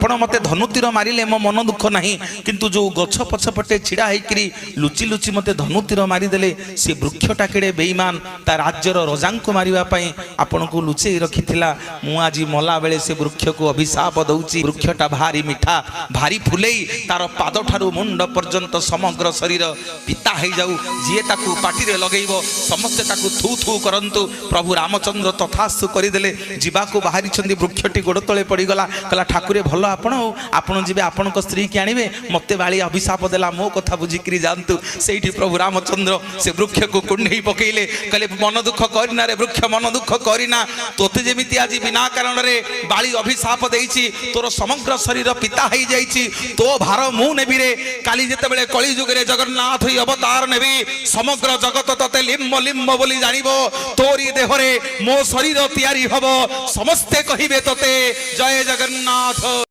ଆପଣ ମତେ ଧନୁତୀର ମାରିଲେ ମୋ ମନ ଦୁଃଖ ନାହିଁ, କିନ୍ତୁ ଯୋଉ ଗଛ ପଛପଟେ ଛିଡ଼ା ହେଇକିରି ଲୁଚି ଲୁଚି ମତେ ଧନୁତୀର ମାରିଦେଲେ ସେ ବୃକ୍ଷଟା କେଡ଼େ ବେଇମାନ, ତା ରାଜ୍ୟର ରଜାଙ୍କୁ ମାରିବା ପାଇଁ ଆପଣଙ୍କୁ ଲୁଚେଇ ରଖିଥିଲା। ମୁଁ ଆଜି ମଲା ବେଳେ ସେ ବୃକ୍ଷକୁ ଅଭିଶାପ ଦଉଛି। ବୃକ୍ଷଟା ଭାରି ମିଠା, ଭାରି ଫୁଲେଇ, ତାର ପାଦଠାରୁ ମୁଣ୍ଡ ପର୍ଯ୍ୟନ୍ତ ସମଗ୍ର ଶରୀର ପିତା ହେଇଯାଉ। ଯିଏ ତାକୁ ପାଟିରେ ଲଗେଇବ ସମସ୍ତେ ତାକୁ ଥୁ ଥୁ କରନ୍ତୁ। ପ୍ରଭୁ ରାମଚନ୍ଦ୍ର ତଥାସ୍ତୁ କରିଦେଲେ। ଯିବାକୁ ବାହାରିଛନ୍ତି, ବୃକ୍ଷଟି ଗୋଡ଼ ତଳେ ପଡ଼ିଗଲା। କହିଲା ଠାକୁରେ ଭଲ ଆପଣ ଯିବେ, ଆପଣଙ୍କ ସ୍ତ୍ରୀ କି ଆଣିବେ, ମତେ ବାଳି ଅଭିଶାପ ଦେଲା, ମୋ କଥା ବୁଝିକିରି ଯାଆନ୍ତୁ। ସେଇଠି ପ୍ରଭୁ ରାମଚନ୍ଦ୍ର ସେ ବୃକ୍ଷକୁ କୁଣ୍ଢେଇ ପକେଇଲେ। କହିଲେ ମନ ଦୁଃଖ କରିନା ରେ ବୃକ୍ଷ, ମନ ଦୁଃଖ କରିନା। ତୋତେ ଯେମିତି ଆଜି ବିନା କାରଣରେ ବାଳି ଅଭିଶାପ ଦେଇଛି, ତୋର ସମଗ୍ର ଶରୀର ପିତା ହେଇଯାଇଛି, ତୋ ଭାର ମୁଁ ନେବି ରେ। କାଲି ଯେତେବେଳେ କଳି ଯୁଗରେ ଜଗନ୍ନାଥ ଅବତାର ନେବି, ସମଗ୍ର ଜଗତ ତତେ ଲିମ୍ବ ଲିମ୍ବ ବୋଲି ଜାଣିବ। ତୋରି ଦେହରେ ମୋ ଶରୀର ତିଆରି ହବ, ସମସ୍ତେ କହିବେ ତତେ ଜୟ ଜଗନ୍ନାଥ।